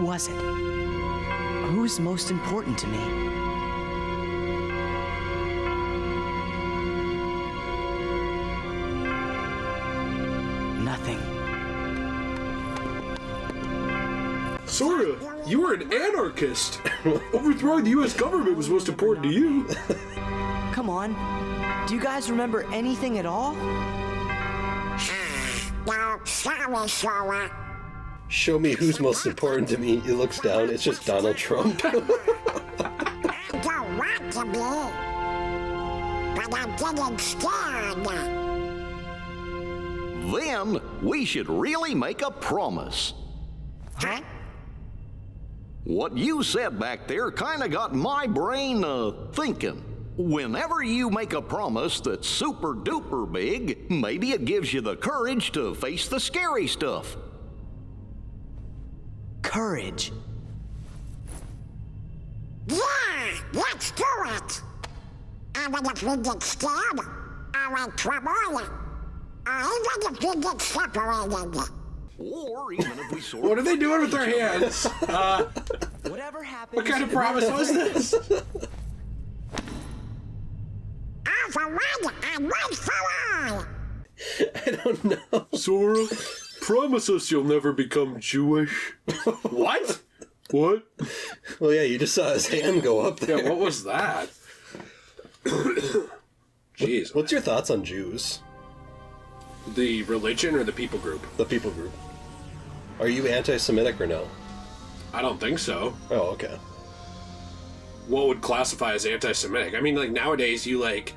was it? Who's most important to me? Nothing. Sora, you were an anarchist. Overthrowing the U.S. government was most important to you. Come on. Do you guys remember anything at all? No, sorry, Sora. Show me who's most important to me. He looks down. It's just Donald Trump. I don't want to be, but I'm getting scared. Then we should really make a promise. Huh? What you said back there kind of got my brain thinking. Whenever you make a promise that's super duper big, maybe it gives you the courage to face the scary stuff. Courage. Yeah, let's do it. Even if we get scared, or in trouble, or even if we get separated. Or even if we sort What are they doing with their hands? Whatever happens. What kind of promise was this? All for one and one for all. I don't know. Sora, promise us you'll never become Jewish. What? What? Well, yeah, you just saw his hand go up there. Yeah, what was that? Jeez. What's your thoughts on Jews? The religion or the people group? The people group. Are you anti-Semitic or no? I don't think so. Oh, okay. What would classify as anti-Semitic? I mean, like, nowadays you, like,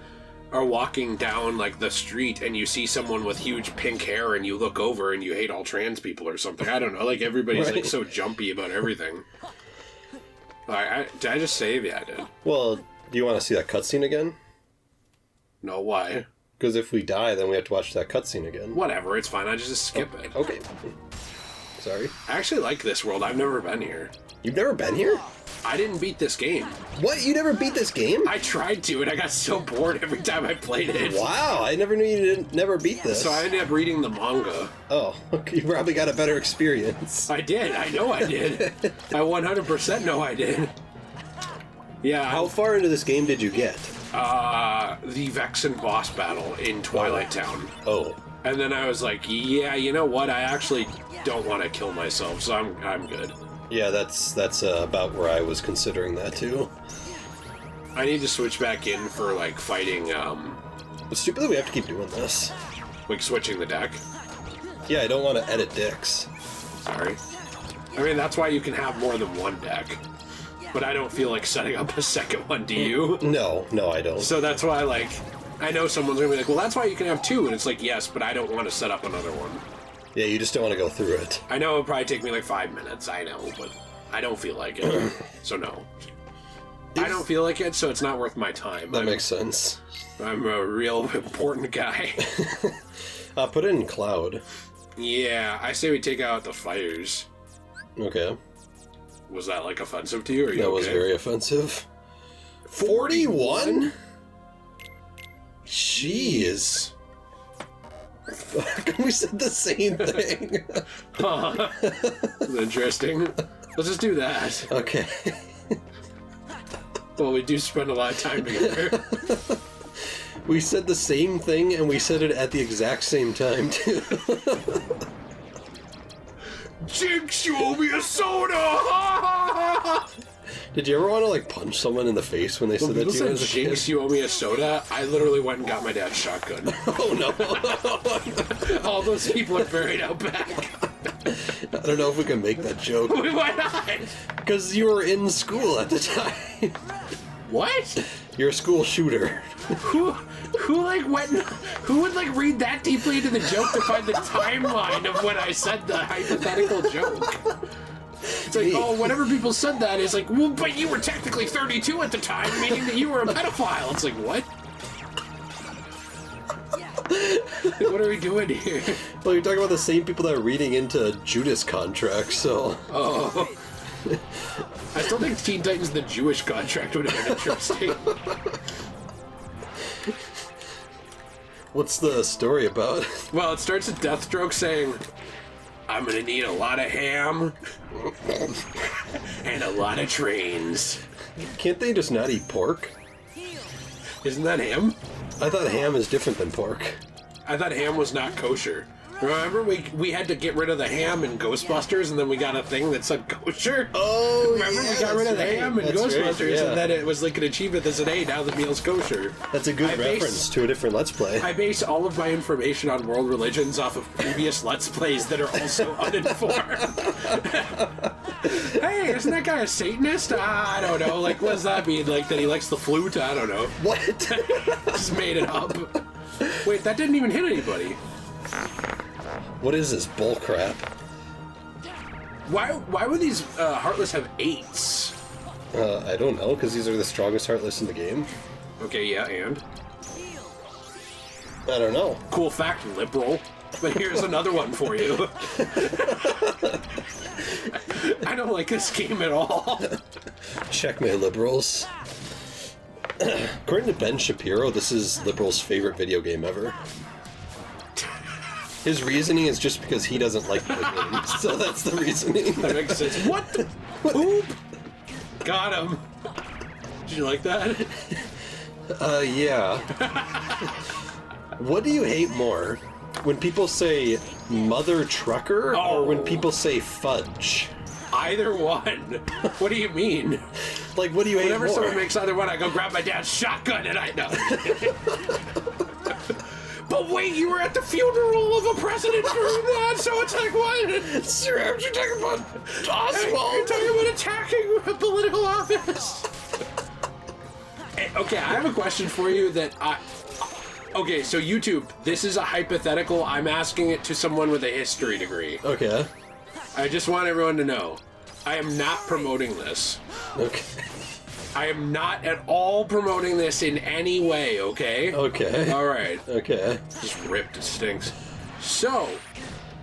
are walking down, like, the street and you see someone with huge pink hair and you look over and you hate all trans people or something. I don't know. Like, everybody's, Right. like, so jumpy about everything. Did I just save? Yeah, I did. Well, do you want to see that cutscene again? No, why? Because if we die, then we have to watch that cutscene again. Whatever, it's fine. I just skip it. Okay. Sorry. I actually like this world. I've never been here. You've never been here? I didn't beat this game. What? You never beat this game? I tried to, and I got so bored every time I played it. Wow, I never knew you never beat this. So I ended up reading the manga. Oh, you probably got a better experience. I did. I know I did. I 100% know I did. Yeah. How far into this game did you get? The Vexen boss battle in Twilight Town. Oh. And then I was like, yeah, you know what? I actually don't want to kill myself, so I'm good. Yeah, that's about where I was considering that too. I need to switch back in for, like, fighting, But stupidly, we have to keep doing this. like, switching the deck. Yeah, I don't want to edit dicks. Sorry. I mean, that's why you can have more than one deck. But I don't feel like setting up a second one, do you? No, I don't. So that's why, like, I know someone's gonna be like, well, that's why you can have two. And it's like, yes, but I don't want to set up another one. Yeah, you just don't want to go through it. I know it'll probably take me like 5 minutes, I know, but I don't feel like it. So no. I don't feel like it, so it's not worth my time. That makes sense. I'm a real important guy. Put it in cloud. Yeah, I say we take out the fires. Okay. Was that, like, offensive to you? Or are you That was okay? very offensive. 41? Jeez. Fuck, we said the same thing. Huh. Interesting. Let's just do that. Okay. Well, we do spend a lot of time together. We said the same thing, and we said it at the exact same time, too. Jinx, you owe me a soda! Did you ever want to, like, punch someone in the face when they said that to you People as said, a kid? Jinx, you owe me a soda. I literally went and got my dad's shotgun. Oh, no. All those people are buried out back. I don't know if we can make that joke. Why not? Because you were in school at the time. What? You're a school shooter. Who would, like, read that deeply into the joke to find the timeline of when I said the hypothetical joke? It's like, oh, whenever people said that, it's like, well, but you were technically 32 at the time, meaning that you were a pedophile. It's like, what? What are we doing here? Well, you're talking about the same people that are reading into Judas contracts, so... Oh. I still think Teen Titans The Jewish Contract would have been interesting. What's the story about? Well, it starts with Deathstroke saying, I'm gonna need a lot of ham and a lot of trains. Can't they just not eat pork? Isn't that ham? I thought ham is different than pork. I thought ham was not kosher. Remember, we had to get rid of the ham in Ghostbusters, and then we got a thing that said kosher? Oh, Remember, we got rid of the ham in Ghostbusters, and then it was like an achievement that said, hey, now the meal's kosher. That's a good reference to a different Let's Play. I base all of my information on world religions off of previous Let's Plays that are also uninformed. Hey, isn't that guy a Satanist? I don't know. Like, what does that mean? Like, that he likes the flute? I don't know. What? Just made it up. Wait, that didn't even hit anybody. What is this bullcrap? Why would these Heartless have 8s? I don't know, because these are the strongest Heartless in the game. Okay, yeah, and? I don't know. Cool fact, liberal. But here's another one for you. I don't like this game at all. Checkmate, liberals. According to Ben Shapiro, this is liberals' favorite video game ever. His reasoning is just because he doesn't like the game, so that's the reasoning. That makes sense. What the poop? Got him. Did you like that? Yeah. What do you hate more? When people say mother trucker, or when people say fudge? Either one. What do you mean? Like, what do you hate more? Whenever someone makes either one, I go grab my dad's shotgun and I know. But wait, you were at the funeral of a president during that, so it's like, what? Sir, you're talking about Oswald. You're talking about attacking a political office. Okay, I have a question for you that okay, so YouTube, this is a hypothetical. I'm asking it to someone with a history degree. Okay. I just want everyone to know, I am not promoting this. Okay. I am not at all promoting this in any way, okay? Okay. All right. Okay. Just ripped, it stinks. So,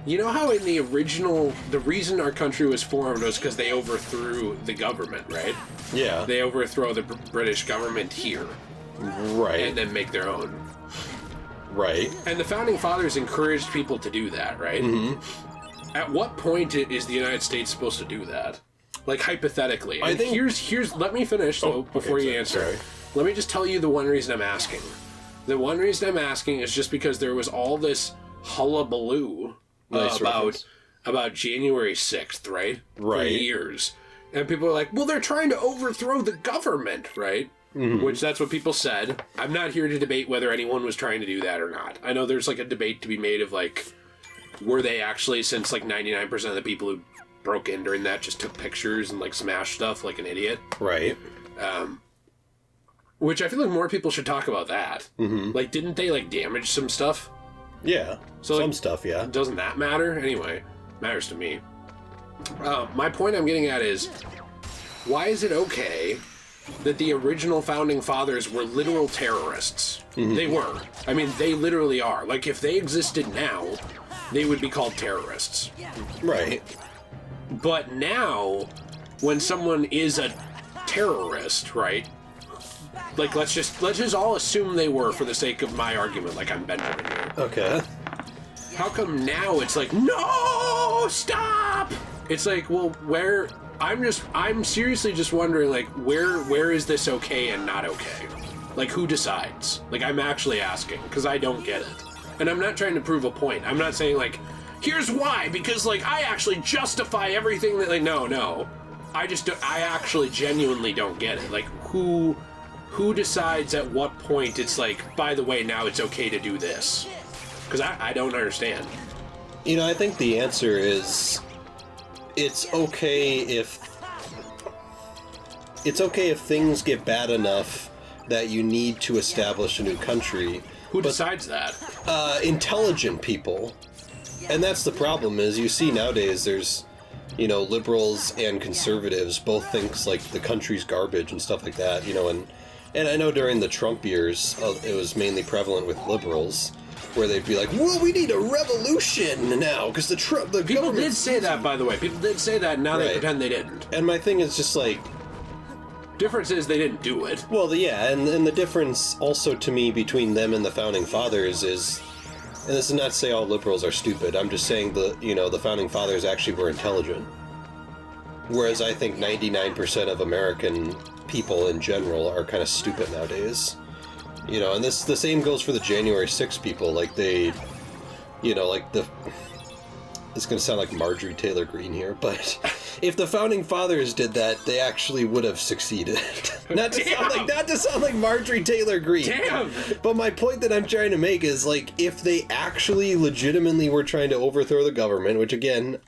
you know how in the original, the reason our country was formed was because they overthrew the government, right? Yeah. They overthrow the British government here. Right. And then make their own. Right. And the Founding Fathers encouraged people to do that, right? Mm-hmm. At what point is the United States supposed to do that? Like, hypothetically. I think... Here's let me finish, though, before you answer. Sorry. Let me just tell you the one reason I'm asking. The one reason I'm asking is just because there was all this hullabaloo about January 6th, right? Right. For years. And people are like, well, they're trying to overthrow the government, right? Mm-hmm. Which that's what people said. I'm not here to debate whether anyone was trying to do that or not. I know there's, like, a debate to be made of, like, were they actually, since, like, 99% of the people who broke in during that just took pictures and like smashed stuff like an idiot. Right. Which I feel like more people should talk about that. Mm-hmm. Like, didn't they like damage some stuff? Yeah. So some like, stuff, yeah. Doesn't that matter? Anyway, matters to me. My point I'm getting at is, why is it okay that the original Founding Fathers were literal terrorists? Mm-hmm. They were. I mean, they literally are. Like, if they existed now, they would be called terrorists. Right. But now, when someone is a terrorist, right? Like, let's just all assume they were for the sake of my argument, like I'm Benjamin here. Okay. How come now it's like, no, stop? It's like, well, where? I'm seriously just wondering, like, where is this okay and not okay? Like, who decides? Like, I'm actually asking, because I don't get it. And I'm not trying to prove a point. I'm not saying, like, here's why, because, like, I actually justify everything that, like, no. I actually genuinely don't get it. Like, who decides at what point it's like, by the way, now it's okay to do this? Because I don't understand. You know, I think the answer is, it's okay if things get bad enough that you need to establish a new country. Who decides that? Intelligent people. And that's the problem, is you see nowadays there's, you know, liberals and conservatives both think like the country's garbage and stuff like that, you know, and I know during the Trump years it was mainly prevalent with liberals, where they'd be like, well, we need a revolution now, because the people did say that, by the way. People did say that, and now they pretend they didn't. And my thing is just like, difference is they didn't do it. Well, yeah, and the difference also to me between them and the Founding Fathers is And this is not to say all liberals are stupid. I'm just saying the Founding Fathers actually were intelligent. Whereas I think 99% of American people in general are kind of stupid nowadays. And the same goes for the January 6th people. Like they, it's going to sound like Marjorie Taylor Greene here, but if the Founding Fathers did that, they actually would have succeeded. not to sound like Marjorie Taylor Greene. Damn! But my point that I'm trying to make is, like, if they actually legitimately were trying to overthrow the government, which again,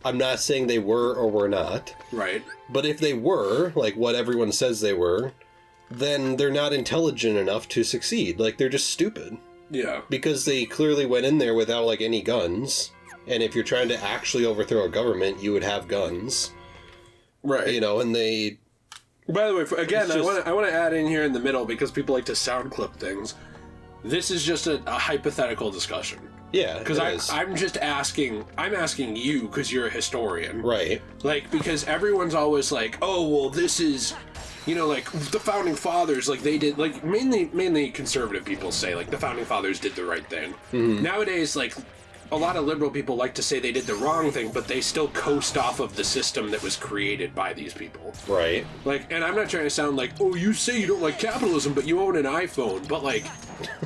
I'm not saying they were or were not. Right. But if they were, like what everyone says they were, then they're not intelligent enough to succeed. Like, they're just stupid. Yeah. Because they clearly went in there without, like, any guns. And if you're trying to actually overthrow a government, you would have guns. Right. And they... By the way, again, I want to add in here in the middle, because people like to sound clip things. This is just a hypothetical discussion. Yeah, because I'm just asking. I'm asking you because you're a historian, right? Like, because everyone's always like, "Oh, well, this is, like the Founding Fathers, like they did, like mainly conservative people say like the Founding Fathers did the right thing." Mm-hmm. Nowadays, like a lot of liberal people like to say they did the wrong thing, but they still coast off of the system that was created by these people. Right. Like, and I'm not trying to sound like, oh, you say you don't like capitalism, but you own an iPhone. But, like,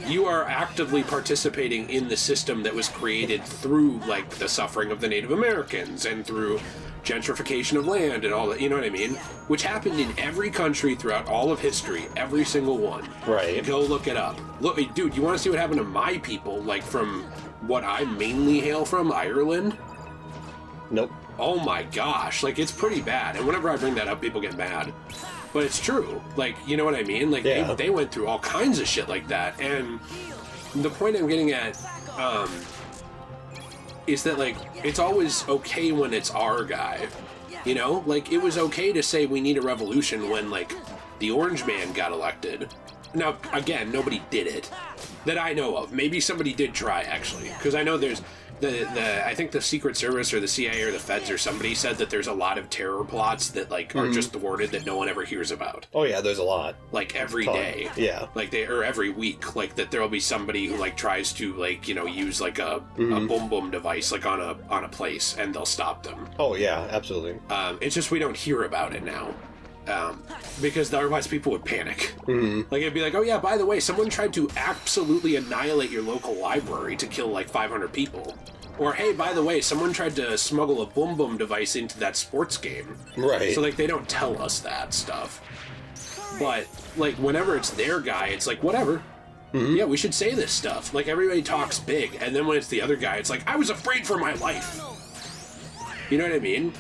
you are actively participating in the system that was created through, like, the suffering of the Native Americans and through gentrification of land and all that, you know what I mean? Which happened in every country throughout all of history, every single one. Right. Go look it up. Look, dude, you want to see what happened to my people, like, from what I mainly hail from, Ireland? Nope. Oh my gosh, like, it's pretty bad. And whenever I bring that up, people get mad. But it's true. Like, you know what I mean? Like, yeah. they went through all kinds of shit like that. And the point I'm getting at is that, like, it's always okay when it's our guy. Like, it was okay to say we need a revolution when, like, the Orange Man got elected. Now, again, nobody did it that I know of. Maybe somebody did try, actually, because I know there's I think the Secret Service or the CIA or the Feds or somebody said that there's a lot of terror plots that, like, are just thwarted that no one ever hears about. Oh yeah, there's a lot. Like, every day. Yeah. Like, or every week, like, that there'll be somebody who, like, tries to, like, use like a boom device, like, on a place, and they'll stop them. Oh yeah, absolutely. It's just we don't hear about it now. Because otherwise people would panic. Mm-hmm. Like, it'd be like, oh yeah, by the way, someone tried to absolutely annihilate your local library to kill like 500 people. Or, hey, by the way, someone tried to smuggle a boom device into that sports game. Right. So, like, they don't tell us that stuff. But, like, whenever it's their guy, it's like, whatever. Mm-hmm. Yeah, we should say this stuff. Like, everybody talks big, and then when it's the other guy, it's like, I was afraid for my life. You know what I mean?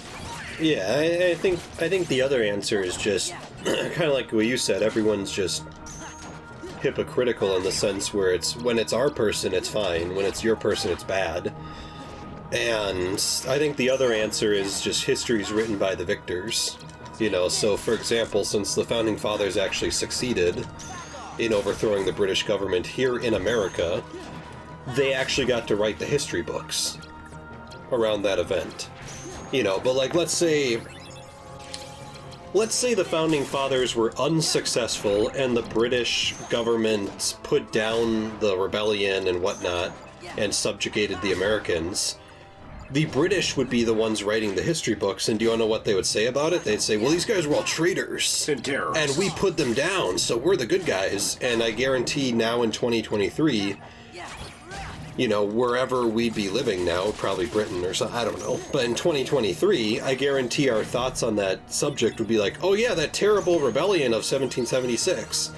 Yeah, I think the other answer is just kind of like what you said. Everyone's just hypocritical in the sense where when it's our person, it's fine. When it's your person, it's bad. And I think the other answer is just history's written by the victors. So for example, since the Founding Fathers actually succeeded in overthrowing the British government here in America, they actually got to write the history books around that event. But like, let's say the Founding Fathers were unsuccessful and the British government put down the rebellion and whatnot and subjugated the Americans. The British would be the ones writing the history books, and do you want to know what they would say about it? They'd say, well, these guys were all traitors. And terrorists. And we put them down, so we're the good guys. And I guarantee now in 2023... wherever we'd be living now, probably Britain or something, I don't know. But in 2023, I guarantee our thoughts on that subject would be like, oh yeah, that terrible rebellion of 1776.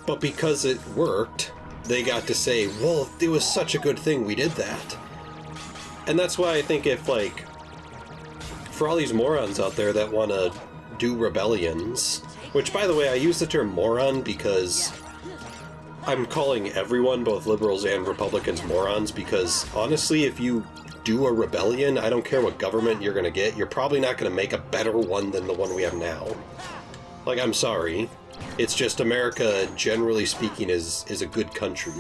But because it worked, they got to say, well, it was such a good thing we did that. And that's why I think if, like, for all these morons out there that want to do rebellions, which, by the way, I use the term moron because I'm calling everyone, both liberals and Republicans, morons, because honestly, if you do a rebellion, I don't care what government you're going to get, you're probably not going to make a better one than the one we have now. Like, I'm sorry. It's just America, generally speaking, is a good country.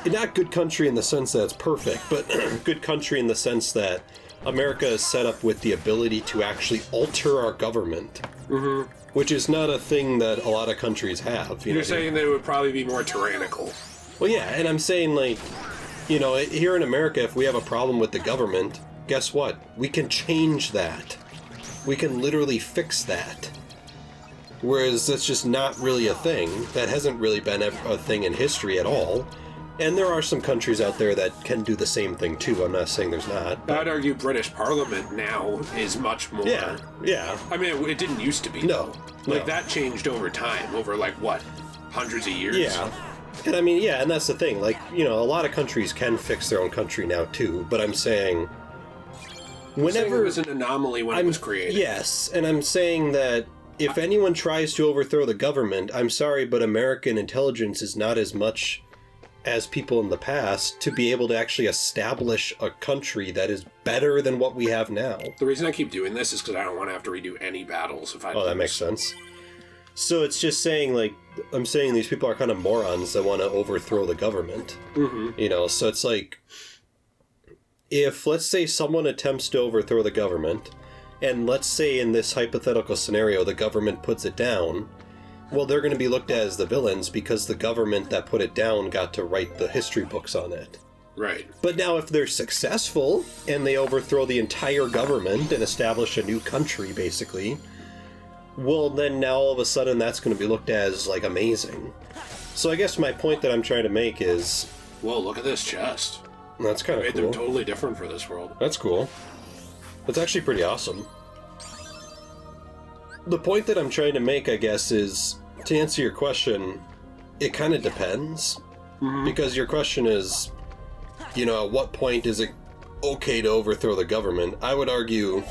Not good country in the sense that it's perfect, but good country in the sense that America is set up with the ability to actually alter our government. Mm-hmm. Which is not a thing that a lot of countries have. You're saying that it would probably be more tyrannical. Well, yeah, and I'm saying, like, you know, here in America, if we have a problem with the government, guess what? We can change that. We can literally fix that. Whereas that's just not really a thing. That hasn't really been a thing in history at all. And there are some countries out there that can do the same thing too. I'm not saying there's not. I'd argue British Parliament now is much more... Yeah. I mean, it didn't used to be. No. That changed over time, over like, what, hundreds of years? Yeah. And I mean, yeah, and that's the thing. Like, you know, a lot of countries can fix their own country now too, but I'm saying... Whenever... it was an anomaly when it was created. Yes, and I'm saying that if anyone tries to overthrow the government, I'm sorry, but American intelligence is not as much as people in the past to be able to actually establish a country that is better than what we have now. The reason I keep doing this is because I don't want to have to redo any battles if I lose. That makes sense. So it's just saying, like, I'm saying these people are kind of morons that want to overthrow the government. Mm-hmm. You know, so it's like, if, let's say, someone attempts to overthrow the government, and let's say in this hypothetical scenario the government puts it down, well, they're going to be looked at as the villains because the government that put it down got to write the history books on it. Right. But now if they're successful and they overthrow the entire government and establish a new country, basically, well, then now all of a sudden that's going to be looked at as, like, amazing. So I guess my point that I'm trying to make is... Whoa, look at this chest. That's kind of cool. They're totally different for this world. That's cool. That's actually pretty awesome. The point that I'm trying to make, I guess, is, to answer your question, it kind of depends. Mm-hmm. Because your question is, you know, at what point is it okay to overthrow the government? I would argue,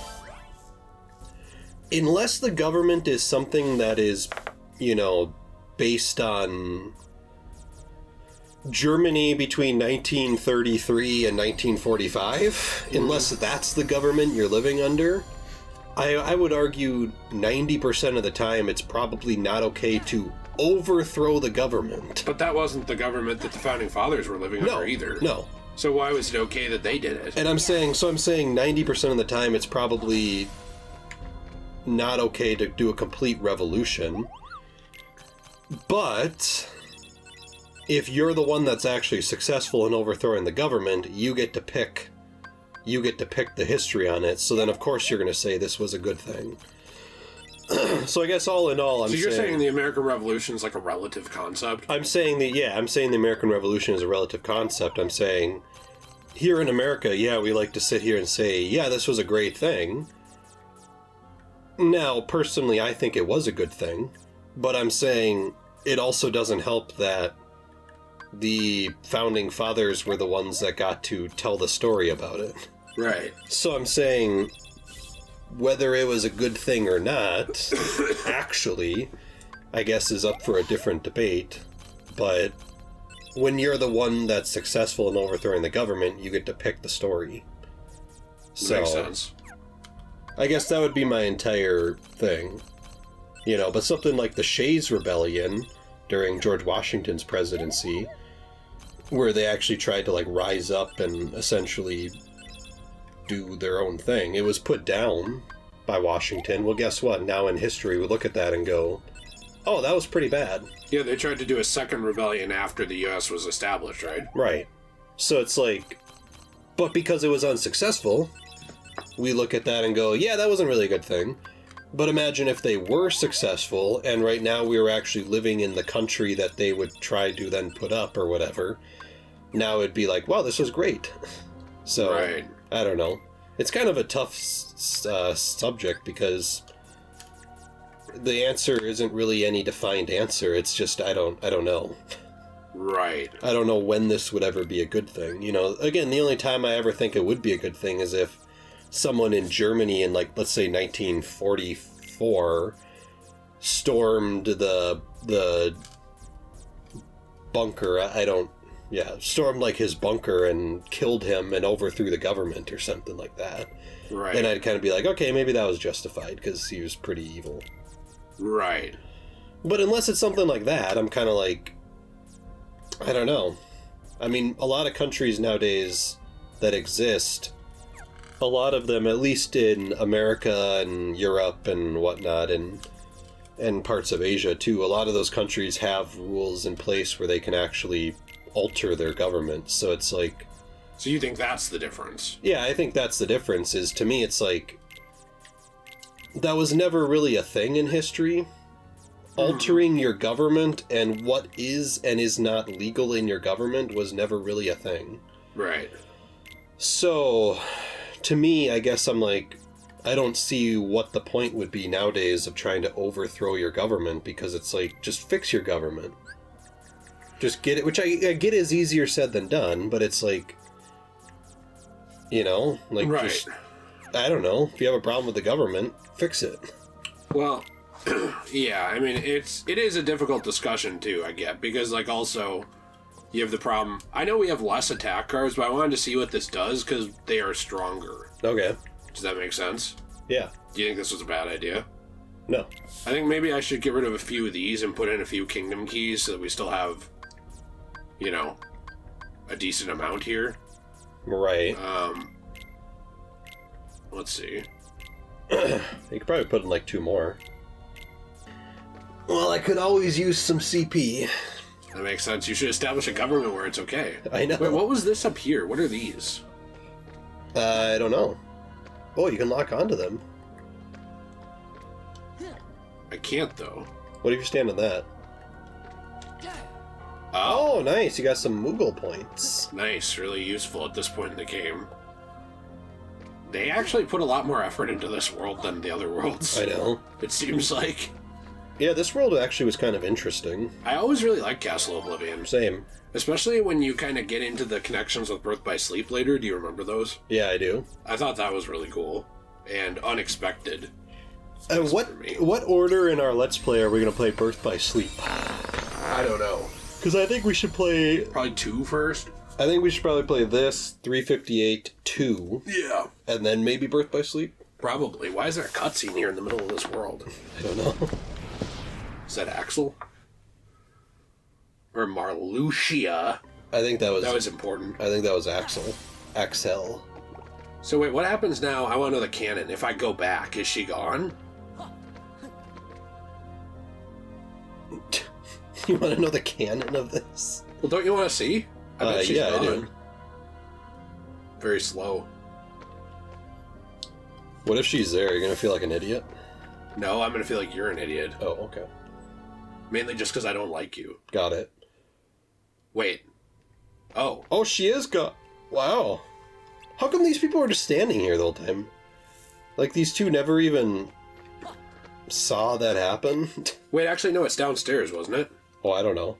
unless the government is something that is, you know, based on Germany between 1933 and 1945, unless that's the government you're living under, I would argue 90% of the time it's probably not okay to overthrow the government. But that wasn't the government that the Founding Fathers were living under either. No. So why was it okay that they did it? And I'm saying 90% of the time it's probably not okay to do a complete revolution. But if you're the one that's actually successful in overthrowing the government, you get to pick the history on it. So then of course you're going to say this was a good thing. So I guess all in all, you're saying the American Revolution is like a relative concept? I'm saying the American Revolution is a relative concept. I'm saying here in America, we like to sit here and say, this was a great thing. Now, personally, I think it was a good thing, but I'm saying it also doesn't help that the Founding Fathers were the ones that got to tell the story about it. Right. So I'm saying whether it was a good thing or not, actually, I guess is up for a different debate. But when you're the one that's successful in overthrowing the government, you get to pick the story. So, makes sense. I guess that would be my entire thing. You know, but something like the Shays Rebellion during George Washington's presidency, where they actually tried to, like, rise up and essentially do their own thing. It was put down by Washington. Well, guess what? Now in history, we look at that and go, oh, that was pretty bad. Yeah, they tried to do a second rebellion after the U.S. was established, right? Right. So it's like, but because it was unsuccessful, we look at that and go, yeah, that wasn't really a good thing. But imagine if they were successful, and right now we were actually living in the country that they would try to then put up or whatever. Now it'd be like, wow, this was great. So, right. I don't know. It's kind of a tough subject because the answer isn't really any defined answer. It's just, I don't know. Right. I don't know when this would ever be a good thing. You know, again, the only time I ever think it would be a good thing is if someone in Germany in, like, let's say 1944 stormed the bunker. Stormed, like, his bunker and killed him and overthrew the government or something like that. Right. And I'd kind of be like, okay, maybe that was justified because he was pretty evil. Right. But unless it's something like that, I'm kind of like, I don't know. I mean, a lot of countries nowadays that exist, a lot of them, at least in America and Europe and whatnot, and parts of Asia too, a lot of those countries have rules in place where they can actually alter their government. So it's like... So you think that's the difference? Yeah, I think that's the difference, is to me it's like... That was never really a thing in history. Altering your government and what is and is not legal in your government was never really a thing. Right. So, to me, I guess I'm like, I don't see what the point would be nowadays of trying to overthrow your government, because it's like, just fix your government. Just get it, which I get is easier said than done, but it's like, you know, like, right. just, I don't know, if you have a problem with the government, fix it. Well, yeah, I mean, it is a difficult discussion, too, I get, because, like, also, you have the problem, I know we have less attack cards, but I wanted to see what this does, because they are stronger. Okay. Does that make sense? Yeah. Do you think this was a bad idea? No. I think maybe I should get rid of a few of these and put in a few kingdom keys so that we still have, you know, a decent amount here. Right. Let's see. You could probably put in like 2 more. Well, I could always use some CP. That makes sense. You should establish a government where it's okay. I know. Wait, what was this up here? What are these? I don't know. Oh, you can lock onto them. I can't, though. What if you stand on that? Oh, Oh, nice. You got some Moogle points. nice. Really useful at this point in the game. They actually put a lot more effort into this world than the other worlds. I know. It seems like. Yeah, this world actually was kind of interesting. I always really liked Castle Oblivion. Same. Especially when you kind of get into the connections with Birth by Sleep later. Do you remember those? Yeah, I do. I thought that was really cool. And unexpected. What order in our Let's Play are we going to play Birth by Sleep? I don't know. Because I think we should play... Probably 2 first? I think we should probably play this, 358, 2. Yeah. And then maybe Birth by Sleep? Probably. Why is there a cutscene here in the middle of this world? I don't know. Is that Axel? Or Marluxia? I think that was... That was important. I think that was Axel. Axel. So wait, what happens now? I want to know the canon. If I go back, is she gone? You want to know the canon of this? Well, don't you want to see? I bet she's yeah, gone. I do. Very slow. What if she's there? You're going to feel like an idiot? No, I'm going to feel like you're an idiot. Oh, okay. Mainly just because I don't like you. Got it. Wait. Oh. Oh, she is Wow. How come these people were just standing here the whole time? Like, these two never even saw that happen? Wait, actually, no, it's downstairs, wasn't it? Oh, I don't know.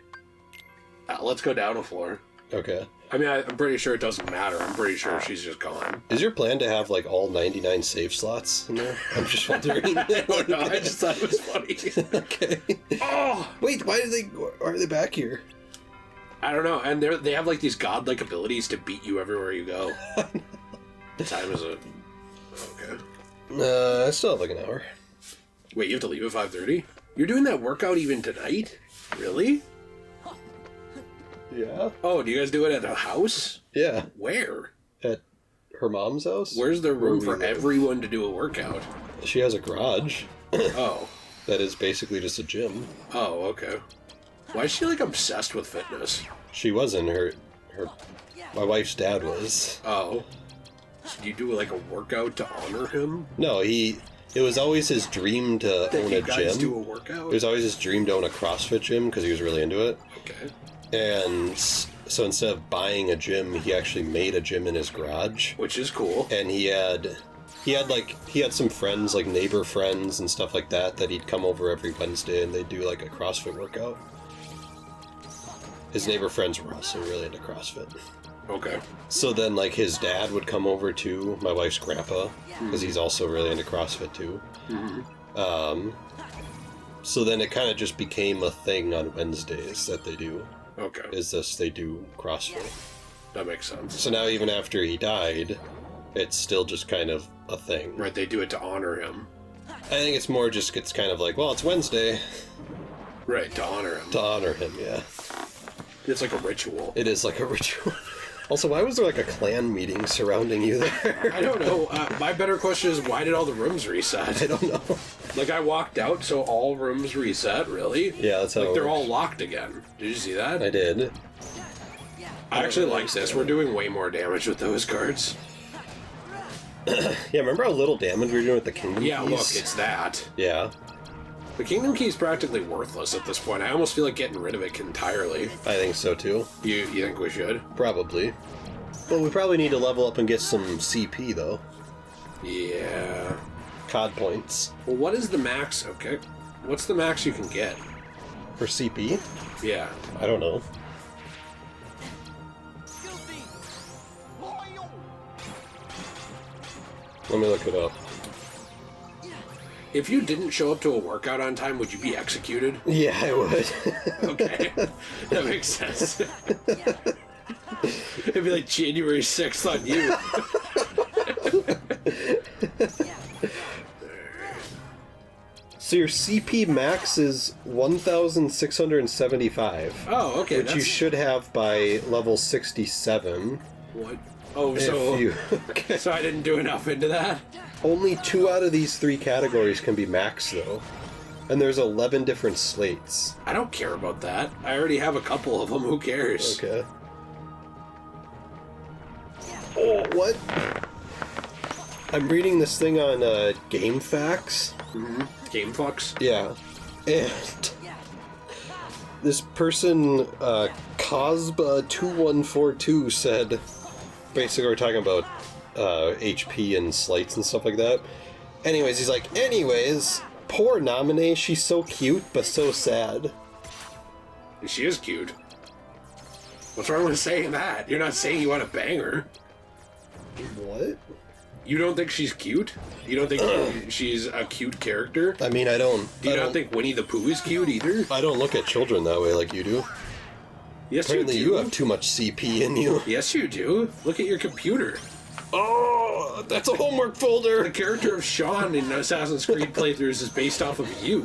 Let's go down a floor. Okay. I mean, I'm pretty sure it doesn't matter. I'm pretty sure she's just gone. Is your plan to have, like, all 99 save slots in there? I'm just wondering. I don't know. I just thought it was funny. Okay. Oh! Wait, why are they back here? I don't know. And they have, like, these godlike abilities to beat you everywhere you go. What time is it? Okay. I still have, like, an hour. Wait, you have to leave at 5:30? You're doing that workout even tonight? Really? Yeah. Oh, do you guys do it at a house? Yeah. Where? At her mom's house? Where's there room for live. everyone to do a workout? She has a garage. Oh. That is basically just a gym. Oh, okay. Why is she, like, obsessed with fitness? She wasn't. My wife's dad was. Oh. So do you do, like, a workout to honor him? No, it was always his dream to own a you guys gym. do a workout? It was always his dream to own a CrossFit gym because he was really into it. Okay. And so instead of buying a gym, he actually made a gym in his garage. Which is cool. And he had some friends, like neighbor friends and stuff like that he'd come over every Wednesday and they'd do like a CrossFit workout. His neighbor friends were also really into CrossFit. Okay. So then, like, his dad would come over too, my wife's grandpa, because he's also really into CrossFit too. Mm-hmm. So then it kind of just became a thing on Wednesdays that they do. Okay. They do CrossFit. That makes sense. So now even after he died, it's still just kind of a thing. Right, they do it to honor him. I think it's more just, it's kind of like, well, it's Wednesday. Right, to honor him. To honor him, yeah. It's like a ritual. It is like a ritual. Also, why was there like a clan meeting surrounding you there? I don't know. My better question is, why did all the rooms reset? I don't know. Like, I walked out, so all rooms reset, really? Yeah, that's how like, it they're works. all locked again. Did you see that? I did. I actually like this. We're doing way more damage with those cards. Yeah, remember how little damage we were doing with the Kingdom Yeah, Keys? look, it's that. Yeah. The Kingdom Key is practically worthless at this point. I almost feel like getting rid of it entirely. I think so, too. You think we should? Probably. Well, we probably need to level up and get some CP, though. Yeah. COD points. Well, what is the max? Okay. What's the max you can get? For CP? Yeah. I don't know. Let me look it up. If you didn't show up to a workout on time, would you be executed? Yeah, I would. Okay. That makes sense. It'd be like January 6th on you. So your CP max is 1,675. Oh, okay. Which you should have by level 67. What? Oh, Okay. so I didn't do enough into that? Only 2 out of these 3 categories can be max, though. And there's 11 different slates. I don't care about that. I already have a couple of them. Who cares? Okay. Oh, what? I'm reading this thing on GameFAQs. Mm-hmm. Game fucks? Yeah. And this person, Cosba2142, said, basically we're talking about HP and slights and stuff like that. Anyways, he's like, poor Nominee, she's so cute, but so sad. She is cute. What's wrong with saying that? You're not saying you want to bang her. What? You don't think she's cute? You don't think she's a cute character? I mean, I don't... Do you not think Winnie the Pooh is cute either? I don't look at children that way like you do. Yes, Apparently you do. you have too much CP in you. Yes, you do. Look at your computer. Oh, that's a homework folder. The character of Sean in Assassin's Creed playthroughs is based off of you.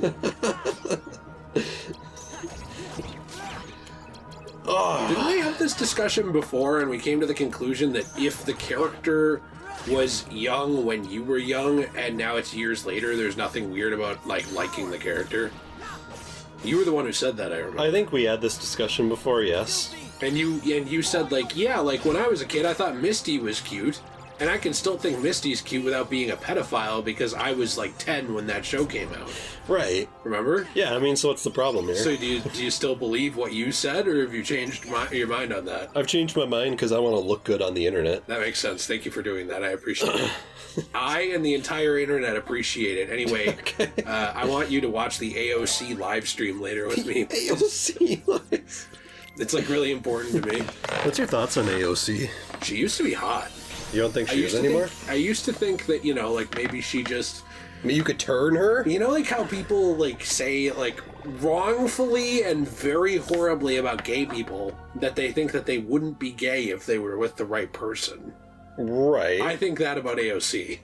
Didn't we have this discussion before and we came to the conclusion that if the character was young when you were young and now it's years later, there's nothing weird about liking the character? You were the one who said that, I remember. I think we had this discussion before, yes. And you said when I was a kid I thought Misty was cute. And I can still think Misty's cute without being a pedophile because I was 10 when that show came out. Right. Remember? Yeah, I mean, so what's the problem here? So do you still believe what you said, or have you changed your mind on that? I've changed my mind because I want to look good on the internet. That makes sense. Thank you for doing that. I appreciate it. I and the entire internet appreciate it. Anyway, okay. I want you to watch the AOC live stream later with me. AOC live? It's really important to me. What's your thoughts on AOC? She used to be hot. You don't think she is anymore? I used to think that, maybe she just... I mean, you could turn her? You know, how people, say, wrongfully and very horribly about gay people, that they think that they wouldn't be gay if they were with the right person. Right. I think that about AOC.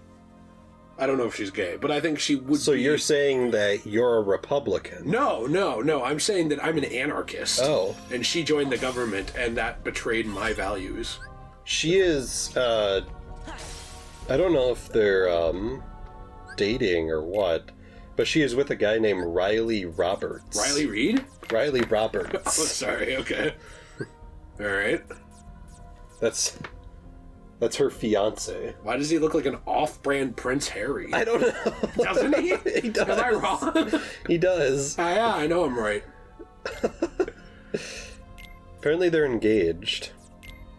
I don't know if she's gay, but I think she would So be... you're saying that you're a Republican? No. I'm saying that I'm an anarchist. Oh. And she joined the government, and that betrayed my values. She is, I don't know if they're, dating or what, but she is with a guy named Riley Roberts. Riley Reid? Riley Roberts. Oh, sorry, okay. Alright. That's her fiance. Why does he look like an off-brand Prince Harry? I don't know. Doesn't he? He does. Am I wrong? He does. Yeah, I know I'm right. Apparently they're engaged.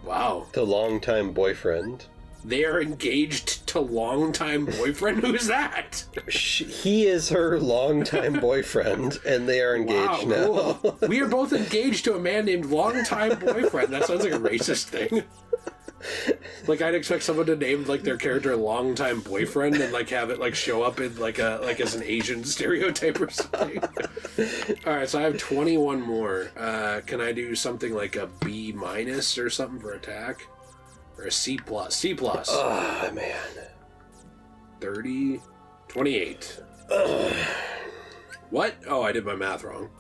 Wow. To longtime boyfriend. They are engaged to longtime boyfriend? Who's that? He is her longtime boyfriend, and they are engaged now. Cool. We are both engaged to a man named longtime boyfriend. That sounds like a racist thing. I'd expect someone to name their character longtime boyfriend and have it show up in as an Asian stereotype or something. Alright, so I have 21 more. Can I do something like a B- or something for attack? Or a C+? C+. Oh, man. 30, 28. What? Oh, I did my math wrong.